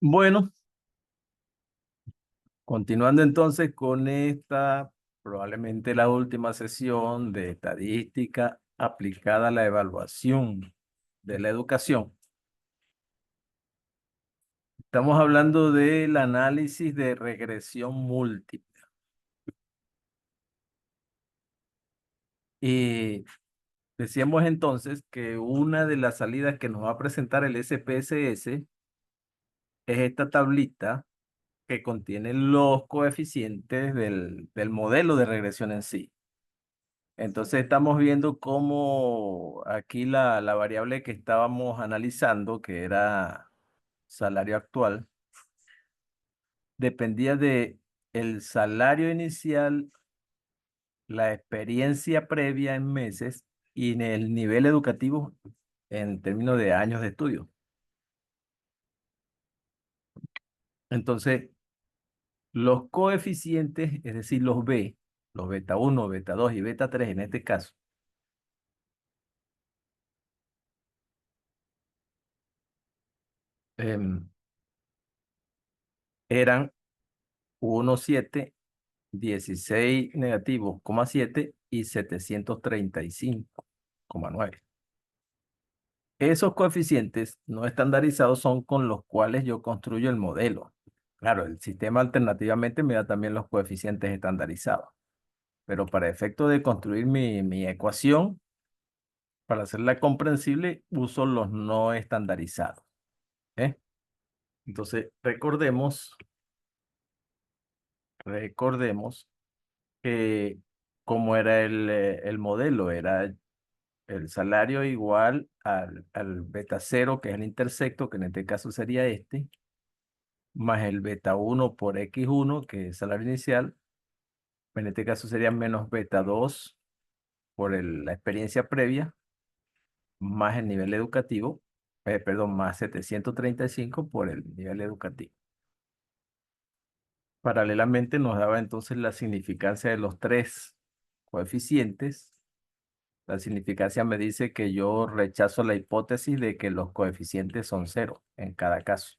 Bueno, continuando entonces con esta, probablemente la última sesión de estadística aplicada a la evaluación de la educación. Estamos hablando del análisis de regresión múltiple. Y decíamos entonces que una de las salidas que nos va a presentar el SPSS es esta tablita que contiene los coeficientes del modelo de regresión en sí. Entonces estamos viendo cómo aquí la variable que estábamos analizando, que era salario actual, dependía de el salario inicial, la experiencia previa en meses y en el nivel educativo en términos de años de estudio. Entonces, los coeficientes, es decir, los B, los beta uno, beta 2 y beta 3 en este caso, em, eran 1,7, 16 negativo, 7 y 735,9. Esos coeficientes no estandarizados son con los cuales yo construyo el modelo. Claro, el sistema alternativamente me da también los coeficientes estandarizados, pero para efecto de construir mi ecuación, para hacerla comprensible, uso los no estandarizados. ¿Eh? Entonces, recordemos que como era el modelo, era el salario igual al beta cero, que es el intersecto, que en este caso sería este, más el beta uno por X1, que es el salario inicial, en este caso sería menos beta 2 por la experiencia previa, más el nivel educativo, perdón, más 735 por el nivel educativo. Paralelamente nos daba entonces la significancia de los tres coeficientes. La significancia me dice que yo rechazo la hipótesis de que los coeficientes son cero en cada caso.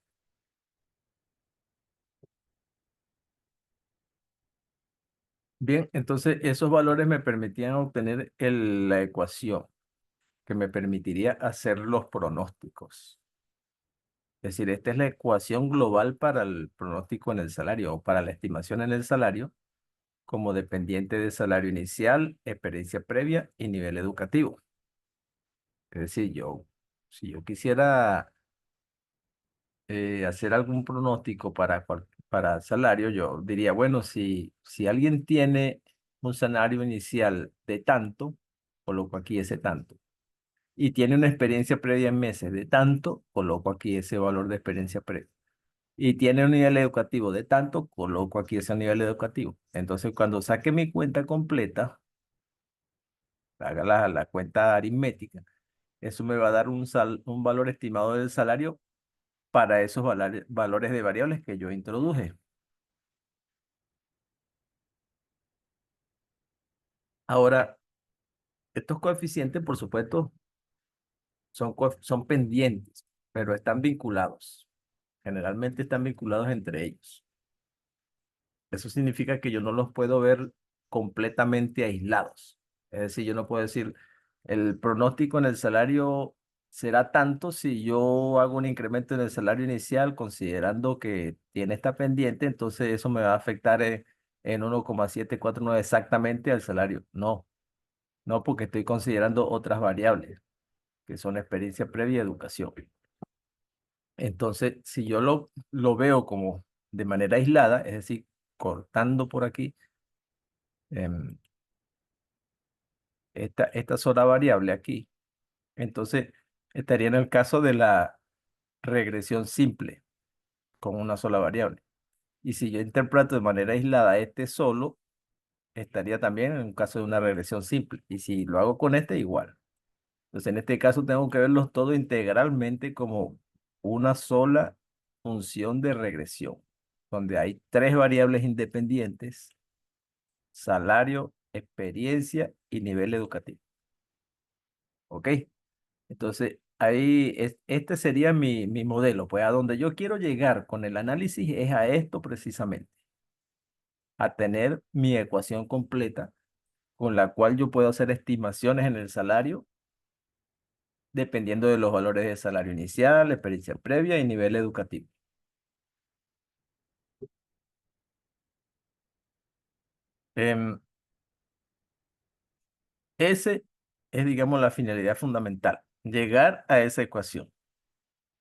Bien, entonces esos valores me permitían obtener la ecuación que me permitiría hacer los pronósticos. Es decir, esta es la ecuación global para el pronóstico en el salario o para la estimación en el salario como dependiente de salario inicial, experiencia previa y nivel educativo. Es decir, si yo quisiera hacer algún pronóstico para salario, yo diría, bueno, si alguien tiene un salario inicial de tanto, coloco aquí ese tanto. Y tiene una experiencia previa en meses de tanto, coloco aquí ese valor de experiencia previa. Y tiene un nivel educativo de tanto, coloco aquí ese nivel educativo. Entonces, cuando saque mi cuenta completa, haga la cuenta aritmética, eso me va a dar un valor estimado del salario para esos valores de variables que yo introduje. Ahora, estos coeficientes, por supuesto, son pendientes, pero están vinculados. Generalmente están vinculados entre ellos. Eso significa que yo no los puedo ver completamente aislados. Es decir, yo no puedo decir, el pronóstico en el salario será tanto si yo hago un incremento en el salario inicial considerando que tiene esta pendiente, entonces eso me va a afectar en 1,749 exactamente al salario. No, no, porque estoy considerando otras variables, que son experiencia previa y educación. Entonces, si yo lo veo como de manera aislada, es decir, cortando por aquí, em, esta sola variable aquí, entonces estaría en el caso de la regresión simple con una sola variable. Y si yo interpreto de manera aislada este solo, estaría también en un caso de una regresión simple. Y si lo hago con este, igual. Entonces, en este caso tengo que verlos todo integralmente como una sola función de regresión, donde hay tres variables independientes: salario, experiencia y nivel educativo. ¿Ok? Entonces, Este sería mi modelo, pues a donde yo quiero llegar con el análisis es a esto precisamente, a tener mi ecuación completa con la cual yo puedo hacer estimaciones en el salario dependiendo de los valores de salario inicial, experiencia previa y nivel educativo. Em, Ese es, digamos, la finalidad fundamental, llegar a esa ecuación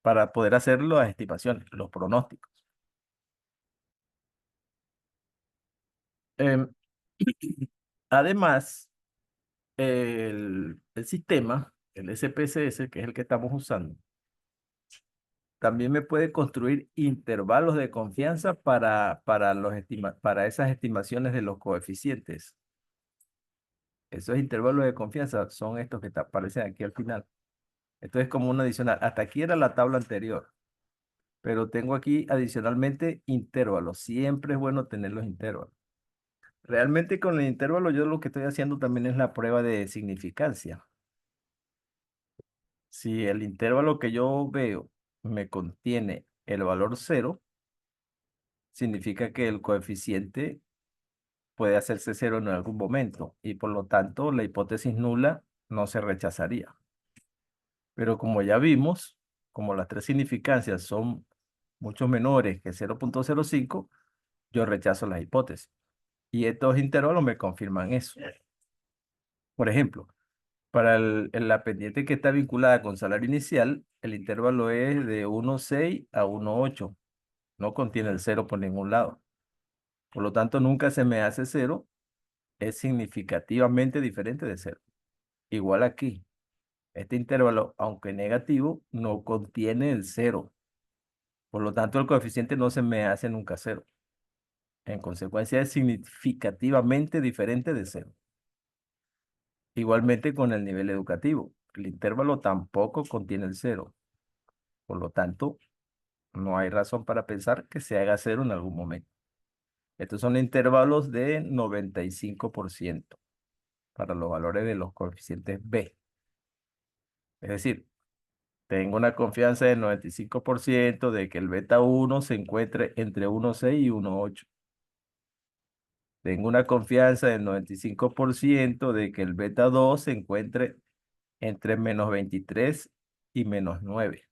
para poder hacer las estimaciones, los pronósticos. Em, Además, el sistema, el SPSS, que es el que estamos usando, también me puede construir intervalos de confianza para esas estimaciones de los coeficientes. Esos intervalos de confianza son estos que aparecen aquí al final. Esto es como un adicional. Hasta aquí era la tabla anterior, pero tengo aquí adicionalmente intervalos. Siempre es bueno tener los intervalos. Realmente con el intervalo yo lo que estoy haciendo también es la prueba de significancia. Si el intervalo que yo veo me contiene el valor cero, significa que el coeficiente puede hacerse cero en algún momento y por lo tanto la hipótesis nula no se rechazaría. Pero como ya vimos, como las tres significancias son mucho menores que 0,05, yo rechazo las hipótesis. Y estos intervalos me confirman eso. Por ejemplo, para la pendiente que está vinculada con salario inicial, el intervalo es de 1,6 a 1,8. No contiene el cero por ningún lado. Por lo tanto, nunca se me hace cero. Es significativamente diferente de cero. Igual aquí. Este intervalo, aunque negativo, no contiene el cero. Por lo tanto, el coeficiente no se me hace nunca cero. En consecuencia, es significativamente diferente de cero. Igualmente con el nivel educativo. El intervalo tampoco contiene el cero. Por lo tanto, no hay razón para pensar que se haga cero en algún momento. Estos son intervalos de 95% para los valores de los coeficientes B. Es decir, tengo una confianza del 95% de que el beta 1 se encuentre entre 1,6 y 1,8. Tengo una confianza del 95% de que el beta 2 se encuentre entre -23 y -9.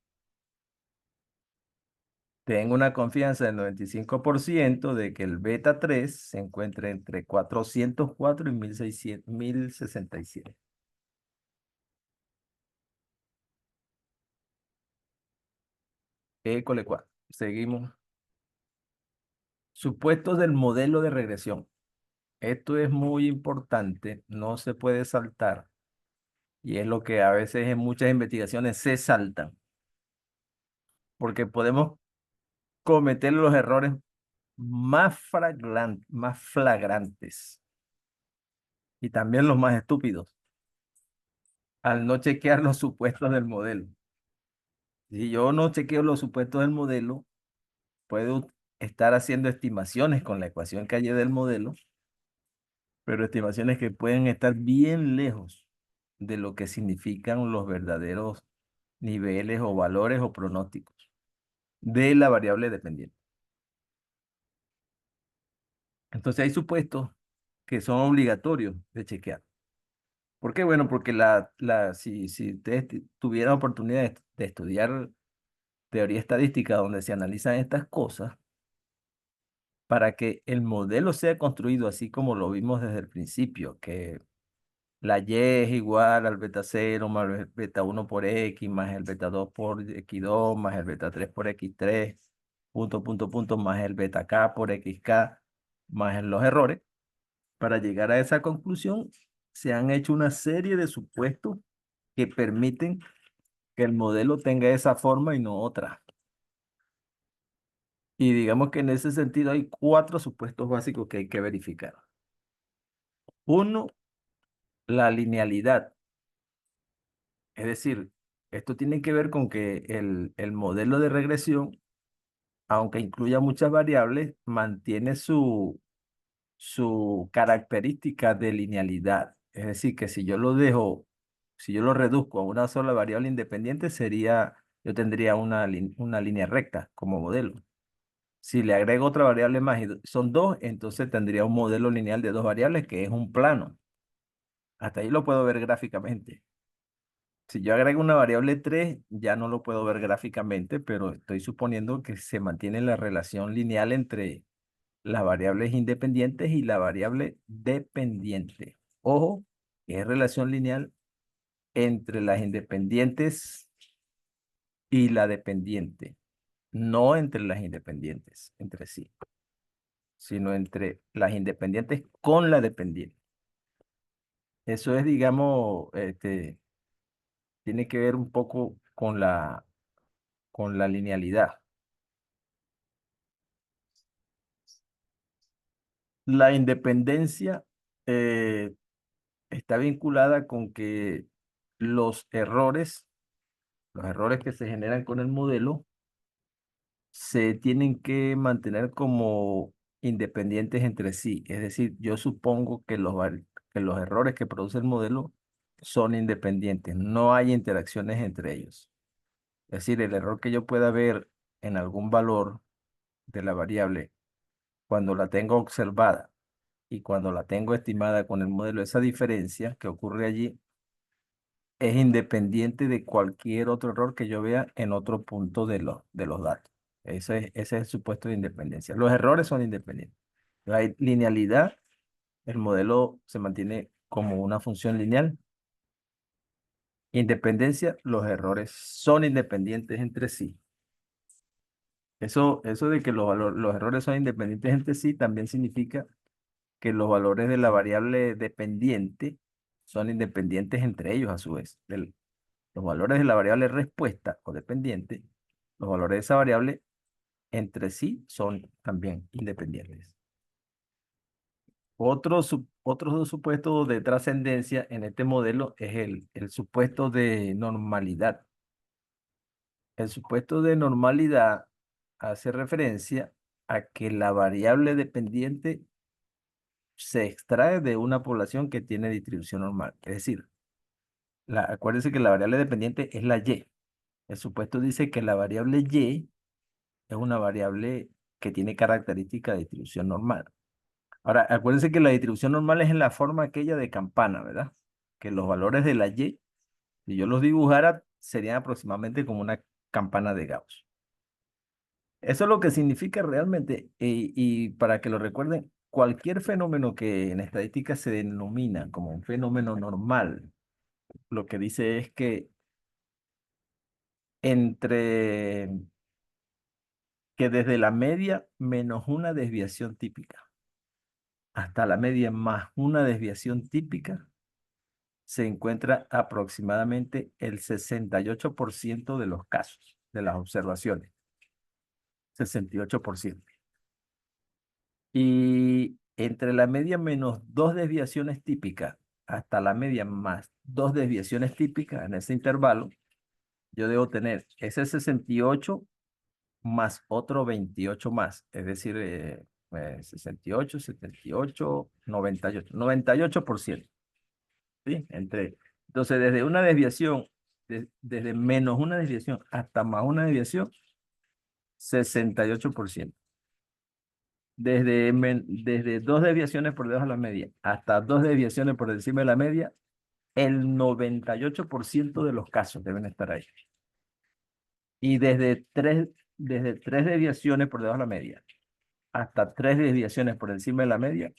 Tengo una confianza del 95% de que el beta 3 se encuentre entre 404 y 1600, 1067. École 4. Seguimos. Supuestos del modelo de regresión. Esto es muy importante, no se puede saltar. Y es lo que a veces en muchas investigaciones se saltan, porque podemos cometer los errores más flagrantes y también los más estúpidos al no chequear los supuestos del modelo. Si yo no chequeo los supuestos del modelo, puedo estar haciendo estimaciones con la ecuación que hallé del modelo, pero estimaciones que pueden estar bien lejos de lo que significan los verdaderos niveles o valores o pronósticos de la variable dependiente. Entonces hay supuestos que son obligatorios de chequear. ¿Por qué? Bueno, porque si ustedes tuvieran oportunidad de estudiar teoría estadística donde se analizan estas cosas, para que el modelo sea construido así como lo vimos desde el principio, que la Y es igual al beta 0 más el beta 1 por X, más el beta 2 por X2, más el beta 3 por X3, punto, más el beta K por XK, más en los errores. Para llegar a esa conclusión, se han hecho una serie de supuestos que permiten que el modelo tenga esa forma y no otra. Y digamos que en ese sentido hay cuatro supuestos básicos que hay que verificar. Uno, la linealidad. Es decir, esto tiene que ver con que el modelo de regresión, aunque incluya muchas variables, mantiene su característica de linealidad. Es decir, que si yo lo dejo Si yo lo reduzco a una sola variable independiente, yo tendría una línea recta como modelo. Si le agrego otra variable más y son dos, entonces tendría un modelo lineal de dos variables que es un plano. Hasta ahí lo puedo ver gráficamente. Si yo agrego una variable 3, ya no lo puedo ver gráficamente, pero estoy suponiendo que se mantiene la relación lineal entre las variables independientes y la variable dependiente. Ojo, que es relación lineal entre las independientes y la dependiente, no entre las independientes entre sí, sino entre las independientes con la dependiente. Eso es, digamos, tiene que ver un poco con la linealidad. La independencia eh, está vinculada con que los errores, los errores que se generan con el modelo, se tienen que mantener como independientes entre sí. Es decir, yo supongo que que los errores que produce el modelo son independientes, no hay interacciones entre ellos. Es decir, el error que yo pueda ver en algún valor de la variable cuando la tengo observada y cuando la tengo estimada con el modelo, esa diferencia que ocurre allí es independiente de cualquier otro error que yo vea en otro punto de los datos. Ese es el supuesto de independencia. Los errores son independientes. No hay linealidad, el modelo se mantiene como una función lineal. Independencia, los errores son independientes entre sí. Eso de que los errores son independientes entre sí también significa que los valores de la variable dependiente son independientes entre ellos a su vez. Los valores de la variable respuesta o dependiente, los valores de esa variable entre sí son también independientes. Otros dos supuestos de trascendencia en este modelo es el supuesto de normalidad. El supuesto de normalidad hace referencia a que la variable dependiente se extrae de una población que tiene distribución normal. Es decir, acuérdense que la variable dependiente es la y. El supuesto dice que la variable y es una variable que tiene característica de distribución normal. Ahora, acuérdense que la distribución normal es en la forma aquella de campana, ¿verdad? Que los valores de la y, si yo los dibujara, serían aproximadamente como una campana de Gauss. Eso es lo que significa realmente, y para que lo recuerden, cualquier fenómeno que en estadística se denomina como un fenómeno normal, lo que dice es que entre que desde la media menos una desviación típica hasta la media más una desviación típica, se encuentra aproximadamente el 68% de los casos, de las observaciones. 68%. Y entre la media menos dos desviaciones típicas hasta la media más dos desviaciones típicas en ese intervalo, yo debo tener ese 68 más otro 28 más, es decir, 68, 78, 98, 98%. ¿Sí? Entonces, desde una desviación, desde menos una desviación hasta más una desviación, 68%. Desde dos desviaciones por debajo de la media hasta dos desviaciones por encima de la media, el 98% de los casos deben estar ahí. Y desde tres desviaciones por debajo de la media hasta tres desviaciones por encima de la media,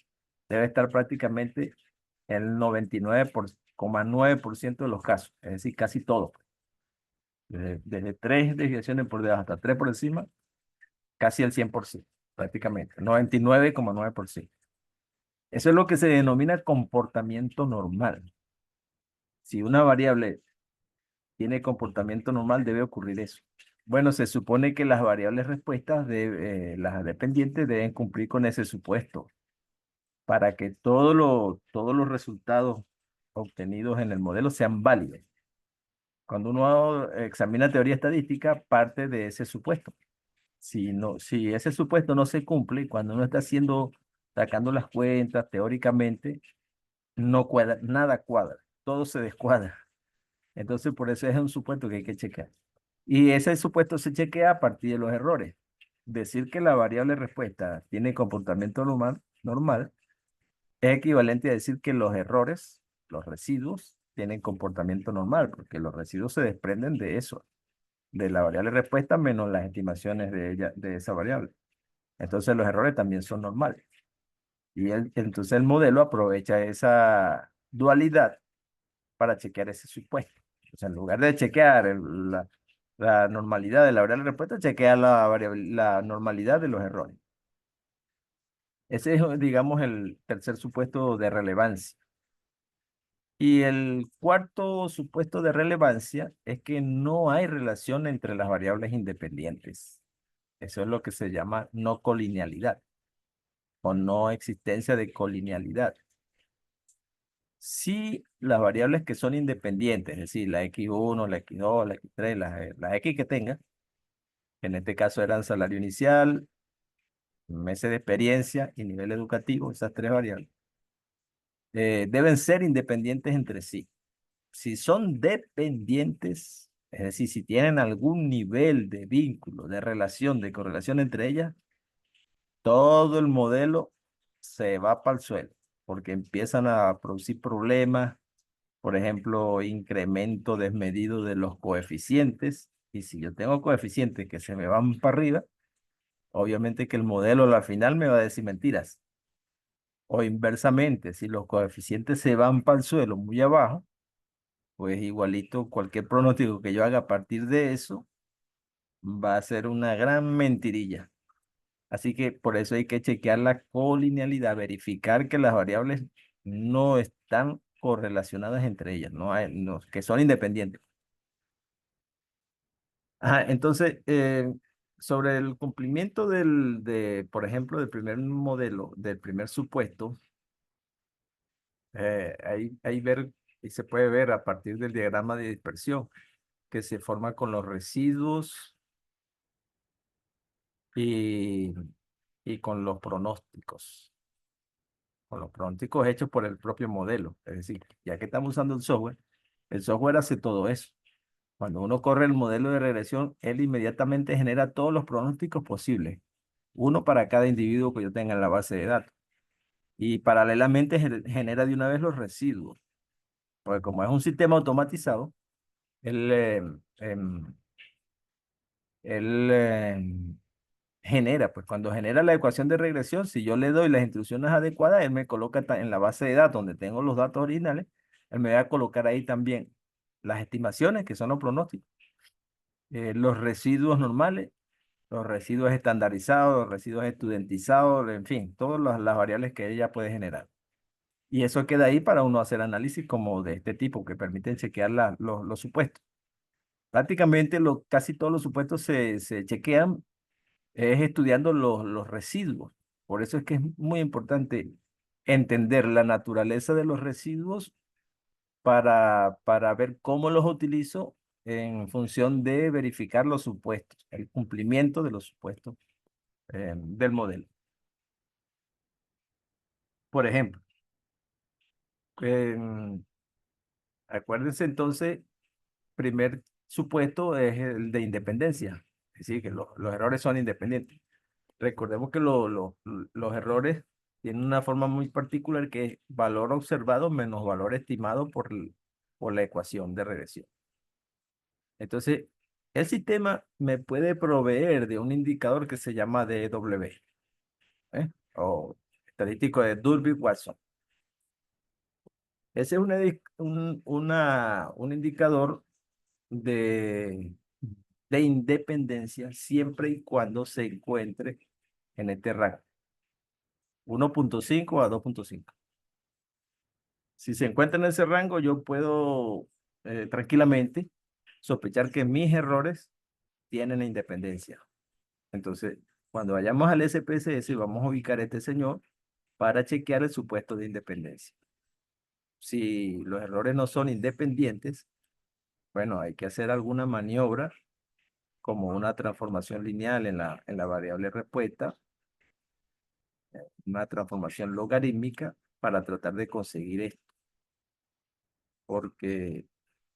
debe estar prácticamente el 99,9% de los casos, es decir, casi todo. Desde tres desviaciones por debajo hasta tres por encima, casi el 100%, prácticamente, 99,9%. Eso es lo que se denomina comportamiento normal. Si una variable tiene comportamiento normal, debe ocurrir eso. Bueno, se supone que las variables respuestas las dependientes deben cumplir con ese supuesto para que todos los resultados obtenidos en el modelo sean válidos. Cuando uno examina teoría estadística, parte de ese supuesto. Si ese supuesto no se cumple, cuando uno está sacando las cuentas teóricamente, no cuadra, nada cuadra, todo se descuadra. Entonces, por eso es un supuesto que hay que checar. Y ese supuesto se chequea a partir de los errores. Decir que la variable respuesta tiene comportamiento normal es equivalente a decir que los errores, los residuos, tienen comportamiento normal, porque los residuos se desprenden de eso, de la variable respuesta menos las estimaciones de ella, de esa variable. Entonces los errores también son normales. Y entonces el modelo aprovecha esa dualidad para chequear ese supuesto. O sea, en lugar de chequear la normalidad de la variable respuesta, chequea la normalidad de los errores. Ese es, digamos, el tercer supuesto de relevancia. Y el cuarto supuesto de relevancia es que no hay relación entre las variables independientes. Eso es lo que se llama no colinealidad o no existencia de colinealidad. Si las variables que son independientes, es decir, la X1, la X2, la X3, la X que tenga, que en este caso eran salario inicial, meses de experiencia y nivel educativo, esas tres variables, deben ser independientes entre sí. Si son dependientes, es decir, si tienen algún nivel de vínculo, de relación, de correlación entre ellas, todo el modelo se va para el suelo, porque empiezan a producir problemas, por ejemplo, incremento desmedido de los coeficientes, y si yo tengo coeficientes que se me van para arriba, obviamente que el modelo al final me va a decir mentiras. O inversamente, si los coeficientes se van para el suelo muy abajo, pues igualito cualquier pronóstico que yo haga a partir de eso va a ser una gran mentirilla. Así que por eso hay que chequear la colinealidad, verificar que las variables no están correlacionadas entre ellas, que son independientes. Ajá, entonces, sobre el cumplimiento por ejemplo, del primer modelo, del primer supuesto, ahí se puede ver a partir del diagrama de dispersión que se forma con los residuos y, y con los pronósticos hechos por el propio modelo. Es decir, ya que estamos usando el software hace todo eso. Cuando uno corre el modelo de regresión, él inmediatamente genera todos los pronósticos posibles, uno para cada individuo que yo tenga en la base de datos. Y paralelamente genera de una vez los residuos, porque como es un sistema automatizado, él, él genera, pues cuando genera la ecuación de regresión, si yo le doy las instrucciones adecuadas, él me coloca en la base de datos donde tengo los datos originales, él me va a colocar ahí también las estimaciones, que son los pronósticos, los residuos normales, los residuos estandarizados, los residuos estudentizados, en fin, todas las variables que ella puede generar. Y eso queda ahí para uno hacer análisis como de este tipo, que permiten chequear los supuestos. Prácticamente casi todos los supuestos se chequean es estudiando los residuos. Por eso es que es muy importante entender la naturaleza de los residuos para ver cómo los utilizo en función de verificar los supuestos, el cumplimiento de los supuestos del modelo. Por ejemplo, em, acuérdense entonces, primer supuesto es el de independencia, es decir, que los errores son independientes. Recordemos que los errores tienen una forma muy particular que es valor observado menos valor estimado por la ecuación de regresión. Entonces, el sistema me puede proveer de un indicador que se llama DW, ¿eh? O estadístico de Durbin-Watson. Ese es un indicador de, de independencia siempre y cuando se encuentre en este rango, 1.5 a 2.5. Si se encuentra en ese rango, yo puedo tranquilamente sospechar que mis errores tienen independencia. Entonces, cuando vayamos al SPSS, vamos a ubicar a este señor para chequear el supuesto de independencia. Si los errores no son independientes, bueno, hay que hacer alguna maniobra como una transformación lineal en la variable respuesta, una transformación logarítmica para tratar de conseguir esto. Porque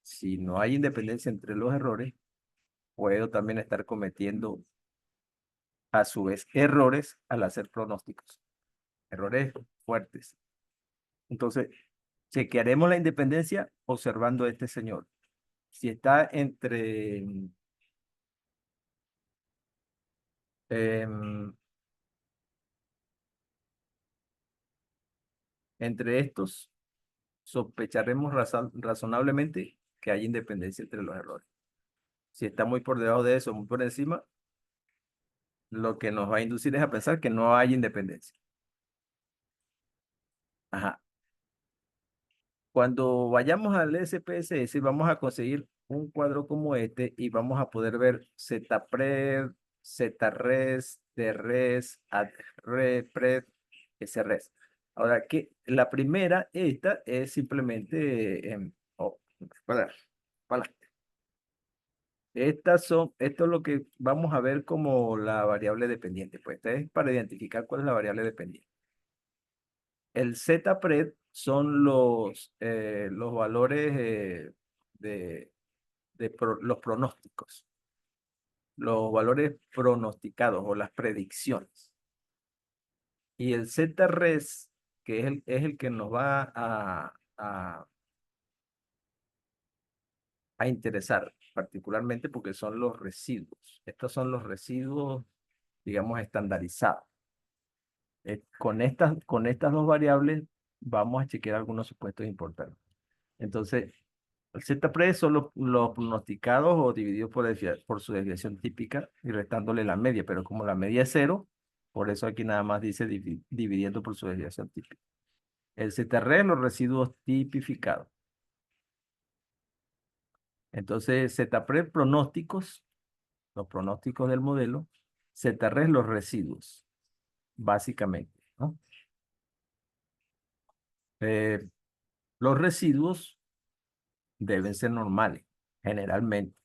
Si no hay independencia entre los errores, puedo también estar cometiendo a su vez errores al hacer pronósticos, errores fuertes. Entonces, chequearemos la independencia observando a este señor. Si está em, entre estos, sospecharemos razonablemente que hay independencia entre los errores. Si está muy por debajo de eso, muy por encima, lo que nos va a inducir es a pensar que no hay independencia. Ajá. Cuando vayamos al SPSS, vamos a conseguir un cuadro como este y vamos a poder ver ZPRED, ZRES, DRES, ADREPRED, SRES. Ahora, que la primera, esta es simplemente, para, para. Esto es lo que vamos a ver como la variable dependiente. Pues esta es para identificar cuál es la variable dependiente. El ZPRED son los valores los pronósticos, los valores pronosticados o las predicciones. Y el ZRES, que es el que nos va a interesar, particularmente porque son los residuos. Estos son los residuos, digamos, estandarizados. Con estas dos variables vamos a chequear algunos supuestos importantes. Entonces, el Z-Pre son los pronosticados o divididos por su desviación típica y restándole la media, pero como la media es cero, por eso aquí nada más dice dividiendo por su desviación típica. El Z-Re, los residuos tipificados. Entonces, Z-Pre pronósticos, los pronósticos del modelo, Z-Re los residuos, básicamente, ¿no? Eh, los residuos deben ser normales, generalmente.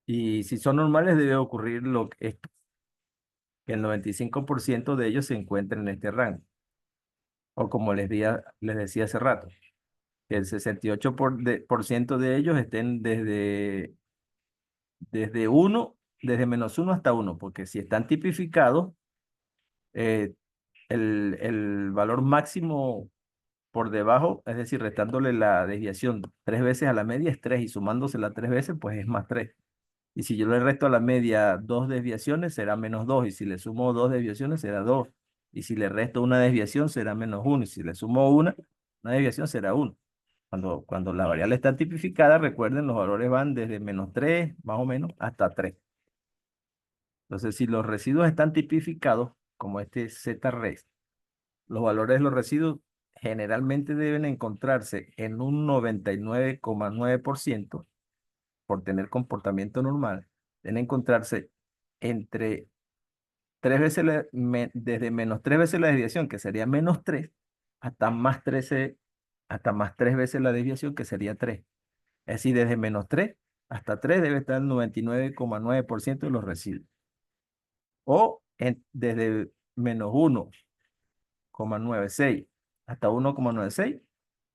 Y si son normales, debe ocurrir que el 95% de ellos se encuentren en este rango. O como les decía hace rato, que el 68% por ciento de ellos estén desde desde -1 hasta 1, porque si están tipificados, eh, el valor máximo por debajo, es decir, restándole la desviación 3 veces a la media es 3 y sumándosela 3 veces, pues es +3. Y si yo le resto a la media 2 desviaciones, será -2. Y si le sumo 2 desviaciones, será 2. Y si le resto una desviación, será -1. Y si le sumo una desviación será 1. Cuando la variable está tipificada, recuerden, los valores van desde -3, más o menos, hasta 3. Entonces, si los residuos están tipificados, como este ZRES, los valores de los residuos generalmente deben encontrarse en un 99,9% por tener comportamiento normal, deben encontrarse entre 3 veces desde -3 veces la desviación, que sería -3, hasta +3 veces la desviación, que sería 3. Es decir, desde -3 hasta 3 debe estar el 99,9% de los residuos. O desde -1,96 hasta 1,96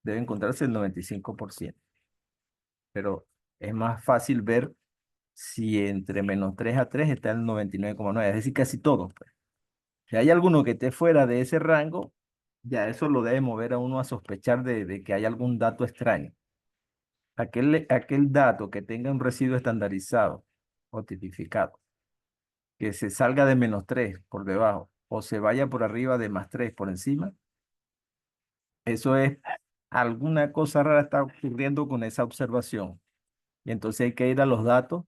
debe encontrarse el 95%. Pero es más fácil ver si entre -3 a 3 está el 99,9, es decir, casi todo, pues. Si hay alguno que esté fuera de ese rango, ya eso lo debe mover a uno a sospechar de que hay algún dato extraño. Aquel dato que tenga un residuo estandarizado o tipificado, que se salga de -3 por debajo o se vaya por arriba de +3 por encima, eso es alguna cosa rara está ocurriendo con esa observación. Y entonces hay que ir a los datos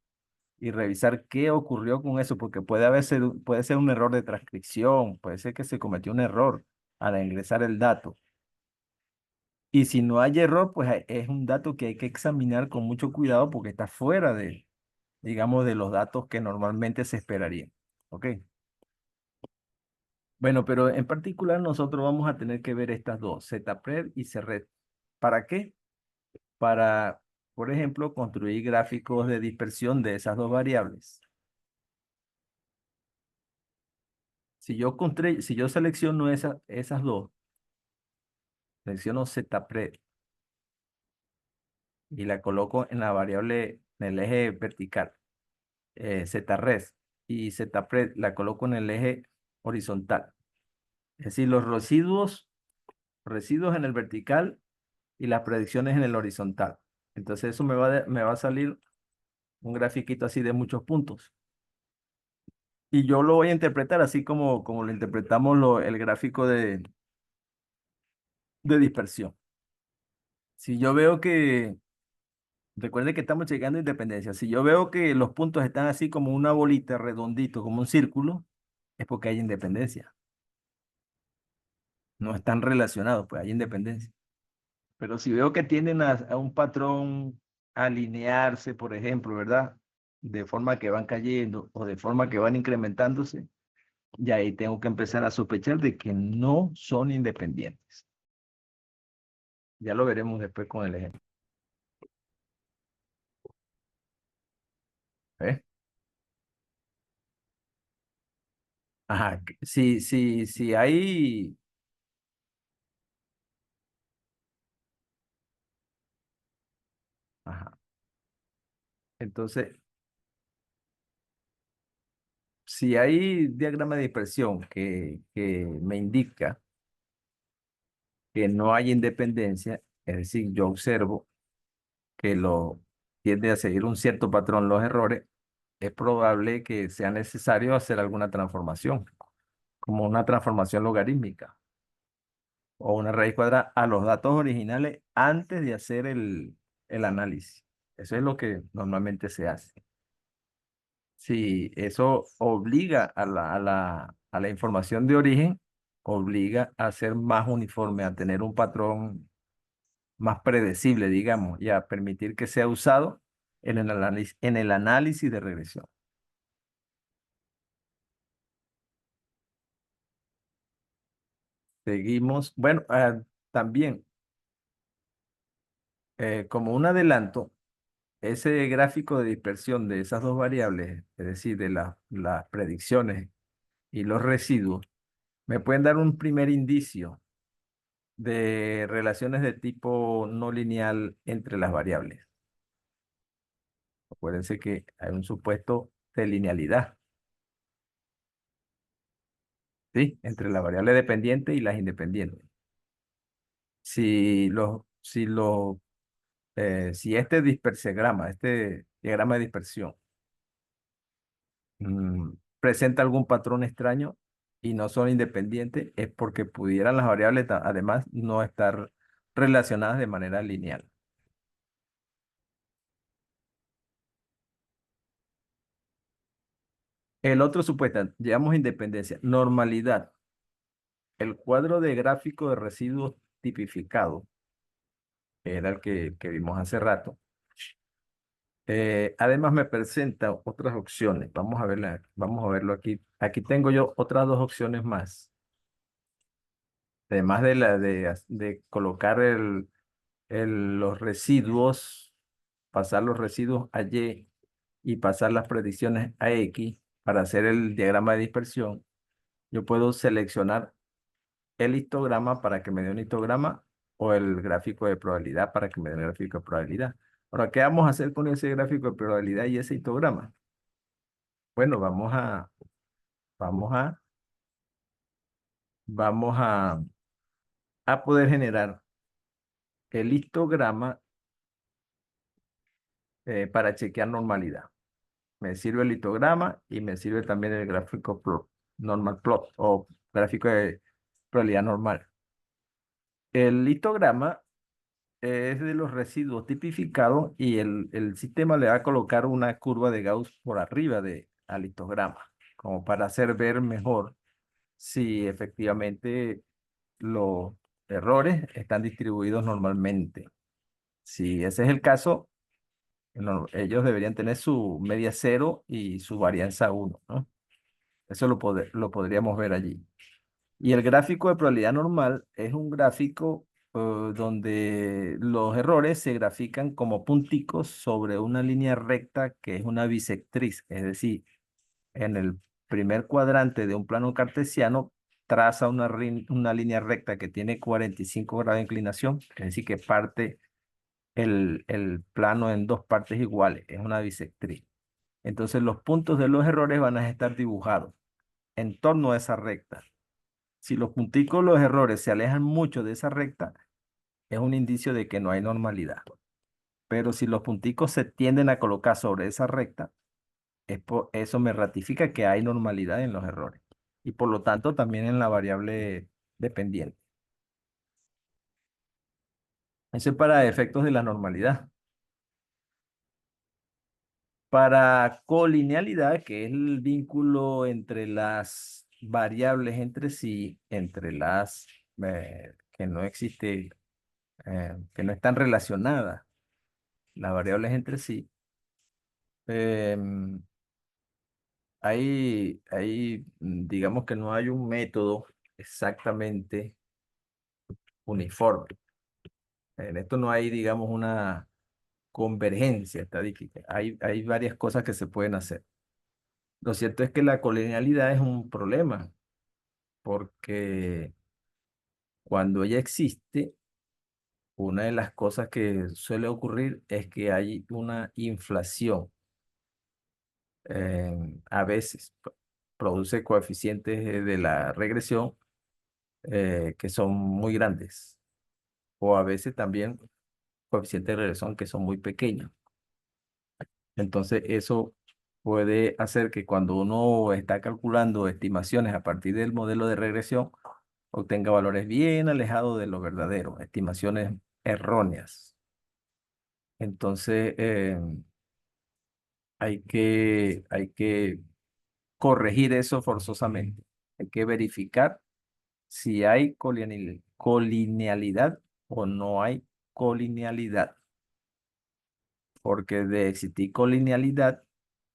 y revisar qué ocurrió con eso, porque puede ser un error de transcripción, puede ser que se cometió un error al ingresar el dato. Y si no hay error, pues es un dato que hay que examinar con mucho cuidado porque está fuera digamos, de los datos que normalmente se esperarían. ¿Ok? Bueno, pero en particular nosotros vamos a tener que ver estas dos, ZPRED y CRED. ¿Para qué? Para, por ejemplo, construir gráficos de dispersión de esas dos variables. Si yo selecciono esas dos, selecciono ZPRED y la coloco en la variable, en el eje vertical, zres, y zpred la coloco en el eje horizontal. Es decir, los residuos en el vertical y las predicciones en el horizontal. Entonces eso me va a salir un grafiquito así de muchos puntos. Y yo lo voy a interpretar así como lo interpretamos el gráfico de dispersión. Si yo veo que, recuerde que estamos llegando a independencia, si yo veo que los puntos están así como una bolita, redondito, como un círculo, es porque hay independencia. No están relacionados, pues hay independencia. Pero si veo que tienden a un patrón a alinearse, por ejemplo, ¿verdad? De forma que van cayendo o de forma que van incrementándose, ya ahí tengo que empezar a sospechar de que no son independientes. Ya lo veremos después con el ejemplo. ¿Eh? Ajá, si hay, ajá. Entonces, si hay diagrama de dispersión que me indica que no hay independencia, es decir, yo observo que lo tiende a seguir un cierto patrón los errores, es probable que sea necesario hacer alguna transformación, como una transformación logarítmica o una raíz cuadrada a los datos originales antes de hacer el análisis. Eso es lo que normalmente se hace. Si eso obliga a la información de origen, obliga a ser más uniforme, a tener un patrón más predecible, digamos, y a permitir que sea usado en el análisis de regresión. Seguimos, bueno, también como un adelanto, ese gráfico de dispersión de esas dos variables, es decir, de las predicciones y los residuos, me pueden dar un primer indicio de relaciones de tipo no lineal entre las variables. Acuérdense que hay un supuesto de linealidad, ¿sí? Entre la variable dependiente y las independientes. Si este dispersegrama, este diagrama de dispersión, presenta algún patrón extraño y no son independientes, es porque pudieran las variables además no estar relacionadas de manera lineal. El otro supuesto, llevamos independencia, normalidad. El cuadro de gráfico de residuos tipificado, que era el que vimos hace rato, además me presenta otras opciones. Vamos a verlo aquí. Aquí tengo yo otras dos opciones más. Además de colocar los residuos, pasar los residuos a Y y pasar las predicciones a X para hacer el diagrama de dispersión, yo puedo seleccionar el histograma para que me dé un histograma o el gráfico de probabilidad para que me dé el gráfico de probabilidad. Ahora, ¿qué vamos a hacer con ese gráfico de probabilidad y ese histograma? Bueno, vamos a, vamos a poder generar el histograma para chequear normalidad. Me sirve el histograma y me sirve también el gráfico normal plot o gráfico de probabilidad normal. El histograma es de los residuos tipificados y el sistema le va a colocar una curva de Gauss por arriba al histograma, como para hacer ver mejor si efectivamente los errores están distribuidos normalmente. Si ese es el caso, ellos deberían tener su media cero y su varianza uno, ¿no? Eso lo podríamos ver allí. Y el gráfico de probabilidad normal es un gráfico donde los errores se grafican como punticos sobre una línea recta que es una bisectriz. Es decir, en el primer cuadrante de un plano cartesiano traza una línea recta que tiene 45 grados de inclinación, es decir, que parte el plano en dos partes iguales, es una bisectriz. Entonces los puntos de los errores van a estar dibujados en torno a esa recta. Si los punticos de los errores se alejan mucho de esa recta, es un indicio de que no hay normalidad. Pero si los punticos se tienden a colocar sobre esa recta, eso me ratifica que hay normalidad en los errores. Y por lo tanto también en la variable dependiente. Eso es para efectos de la normalidad. Para colinealidad, que es el vínculo entre las variables entre sí, entre las que no existe, que no están relacionadas, las variables entre sí, em, digamos que no hay un método exactamente uniforme. En esto no hay, digamos, una convergencia estadística. Hay varias cosas que se pueden hacer. Lo cierto es que la colinealidad es un problema porque cuando ella existe, una de las cosas que suele ocurrir es que hay una inflación. A veces produce coeficientes de la regresión que son muy grandes o a veces también coeficientes de regresión que son muy pequeños. Entonces eso puede hacer que cuando uno está calculando estimaciones a partir del modelo de regresión, obtenga valores bien alejados de lo verdadero, estimaciones erróneas. Entonces, hay que corregir eso forzosamente. Hay que verificar si hay colinealidad o no hay colinealidad. Porque de existir colinealidad,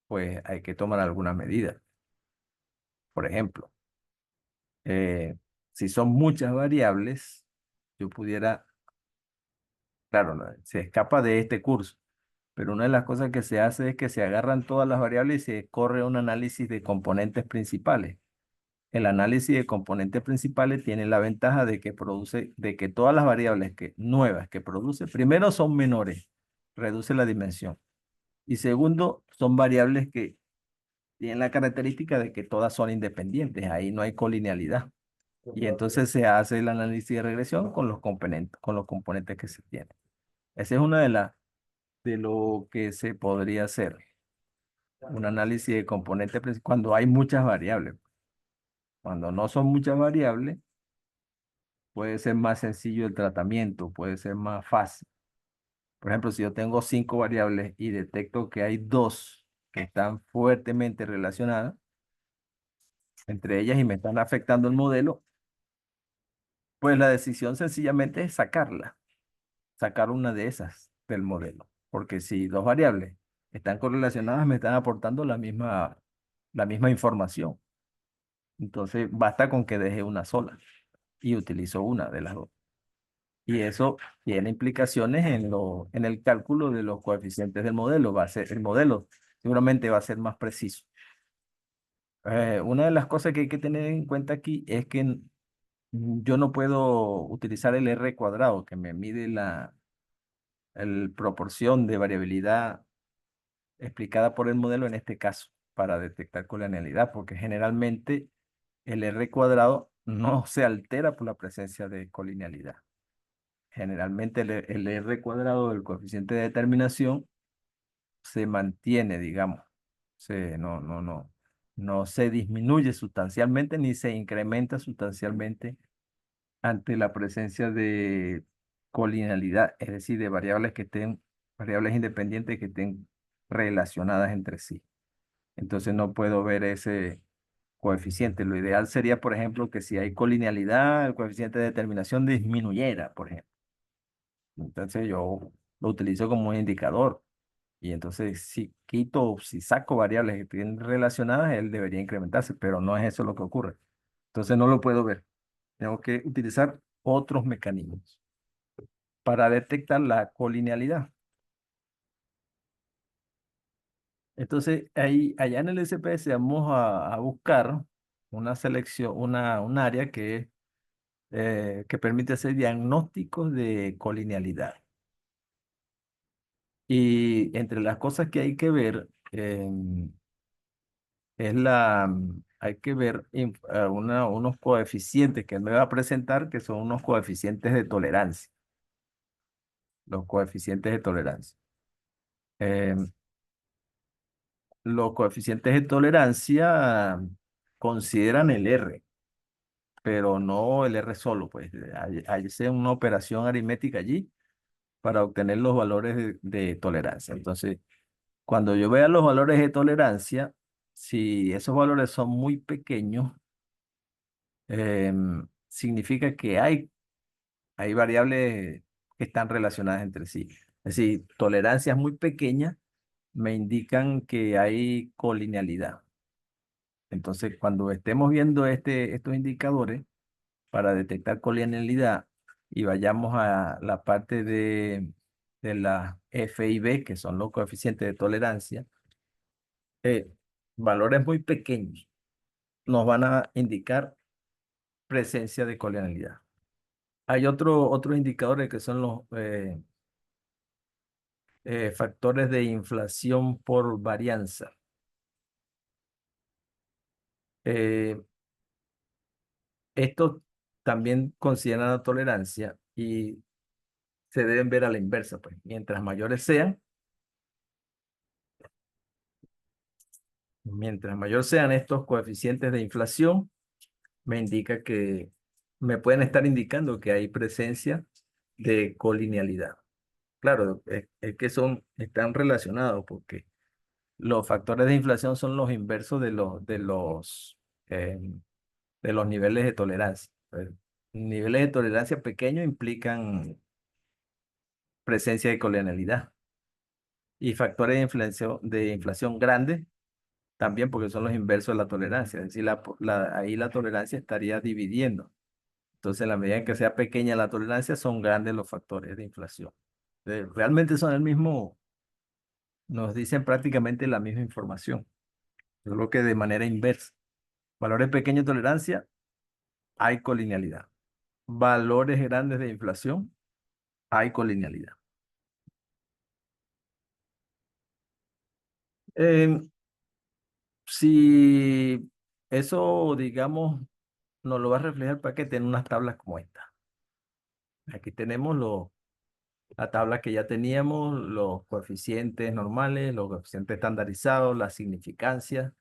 pues hay que tomar alguna medida. Por ejemplo, si son muchas variables, yo pudiera, claro, se escapa de este curso. Pero una de las cosas que se hace es que se agarran todas las variables y se corre un análisis de componentes principales. El análisis de componentes principales tiene la ventaja de que todas las variables nuevas que produce, primero son menores, reduce la dimensión. Y segundo, son variables que tienen la característica de que todas son independientes, ahí no hay colinealidad. Y entonces se hace el análisis de regresión con los componentes que se tienen. Esa es una de lo que se podría hacer. Un análisis de componentes cuando hay muchas variables. Cuando no son muchas variables, puede ser más sencillo el tratamiento, puede ser más fácil. Por ejemplo, si yo tengo 5 variables y detecto que hay dos que están fuertemente relacionadas entre ellas y me están afectando el modelo, pues la decisión sencillamente es sacar una de esas del modelo. Porque si dos variables están correlacionadas, me están aportando la misma información. Entonces, basta con que deje una sola y utilizo una de las dos. Y eso tiene implicaciones en el cálculo de los coeficientes del modelo. El modelo seguramente va a ser más preciso. Una de las cosas que hay que tener en cuenta aquí es que yo no puedo utilizar el R cuadrado, que me mide el proporción de variabilidad explicada por el modelo en este caso, para detectar colinealidad, porque generalmente el R cuadrado no se altera por la presencia de colinealidad. Generalmente el R cuadrado del coeficiente de determinación se mantiene, digamos, no se disminuye sustancialmente ni se incrementa sustancialmente ante la presencia de colinealidad, es decir, de variables independientes que estén relacionadas entre sí. Entonces no puedo ver ese coeficiente. Lo ideal sería, por ejemplo, que si hay colinealidad, el coeficiente de determinación disminuyera, por ejemplo. Entonces yo lo utilizo como un indicador. Y entonces si saco variables que estén relacionadas, él debería incrementarse, pero no es eso lo que ocurre. Entonces no lo puedo ver. Tengo que utilizar otros mecanismos para detectar la colinealidad. Entonces, allá en el SPS vamos a buscar una selección, un área que permite hacer diagnósticos de colinealidad. Y entre las cosas que hay que ver, hay que ver unos coeficientes que él me va a presentar, que son unos coeficientes de tolerancia, los coeficientes de tolerancia. Em, los coeficientes de tolerancia consideran el R, pero no el R solo, pues hay una operación aritmética allí para obtener los valores de tolerancia. Entonces, cuando yo vea los valores de tolerancia, si esos valores son muy pequeños, significa que hay variables que están relacionadas entre sí. Es decir, tolerancias muy pequeñas me indican que hay colinealidad. Entonces, cuando estemos viendo estos indicadores para detectar colinealidad y vayamos a la parte de la F y B, que son los coeficientes de tolerancia, eh, valores muy pequeños nos van a indicar presencia de colinealidad. Hay otros indicadores que son los factores de inflación por varianza. Eh, Estos también consideran la tolerancia y se deben ver a la inversa, pues. Mientras mayor sean estos coeficientes de inflación, me indica que me pueden estar indicando que hay presencia de colinealidad. Claro, es que están relacionados porque los factores de inflación son los inversos eh, de los niveles de tolerancia. Niveles de tolerancia pequeños implican presencia de colinealidad y factores de inflación grandes también porque son los inversos de la tolerancia. Es decir, ahí la tolerancia estaría dividiendo. Entonces, en la medida en que sea pequeña la tolerancia, son grandes los factores de inflación. Realmente son el mismo, nos dicen prácticamente la misma información, solo que de manera inversa. Valores pequeños de tolerancia, hay colinealidad. Valores grandes de inflación, hay colinealidad. Eh, si eso, digamos, nos lo va a reflejar para que tener unas tablas como esta. Aquí tenemos la tabla que ya teníamos, los coeficientes normales, los coeficientes estandarizados, las significancias.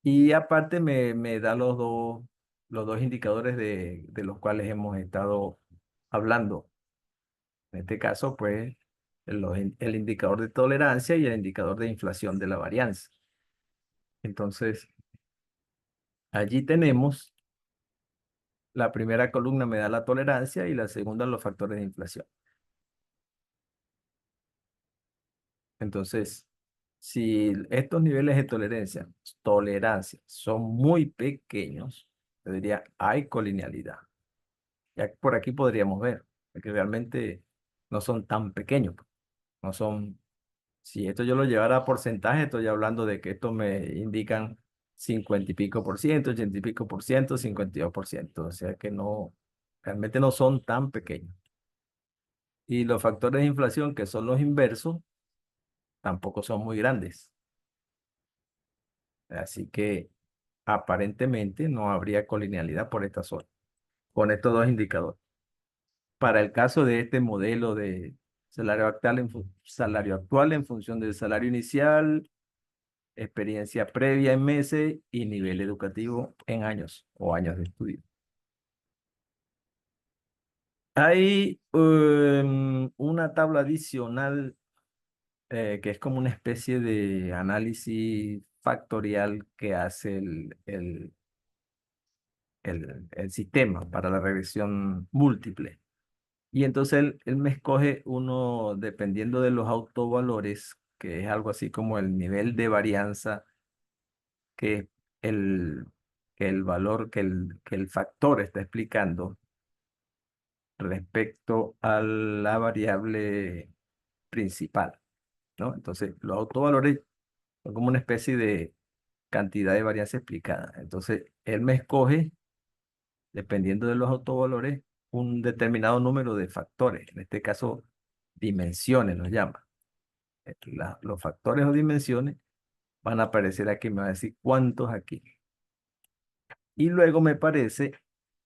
Y aparte me da los dos indicadores de los cuales hemos estado hablando. En este caso, pues, el indicador de tolerancia y el indicador de inflación de la varianza. Entonces, allí tenemos, la primera columna me da la tolerancia y la segunda los factores de inflación. Entonces, si estos niveles de tolerancia son muy pequeños, yo diría, hay colinealidad. Ya por aquí podríamos ver que realmente no son tan pequeños. No son, si esto yo lo llevara a porcentaje, estoy hablando de que esto me indican 50 y pico por ciento, 80 y pico por ciento, 52%. O sea que no, realmente no son tan pequeños. Y los factores de inflación, que son los inversos, tampoco son muy grandes. Así que aparentemente no habría colinealidad por esta zona, con estos dos indicadores. Para el caso de este modelo de salario actual en función del salario inicial, experiencia previa en meses y nivel educativo en años o años de estudio. Hay una tabla adicional que es como una especie de análisis factorial que hace el sistema para la regresión múltiple. Y entonces él me escoge uno dependiendo de los autovalores, que es algo así como el nivel de varianza, que es el, que el valor que el factor está explicando respecto a la variable principal, ¿no? Entonces, los autovalores son como una especie de cantidad de varianza explicada. Entonces, él me escoge, dependiendo de los autovalores, un determinado número de factores, en este caso, dimensiones los llama. Los factores o dimensiones van a aparecer aquí, me va a decir cuántos aquí. Y luego me parece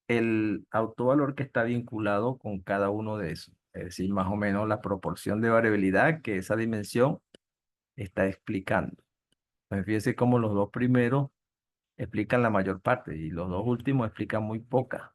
el autovalor que está vinculado con cada uno de esos. Es decir, más o menos la proporción de variabilidad que esa dimensión está explicando. Pues fíjense cómo los dos primeros explican la mayor parte y los dos últimos explican muy poca.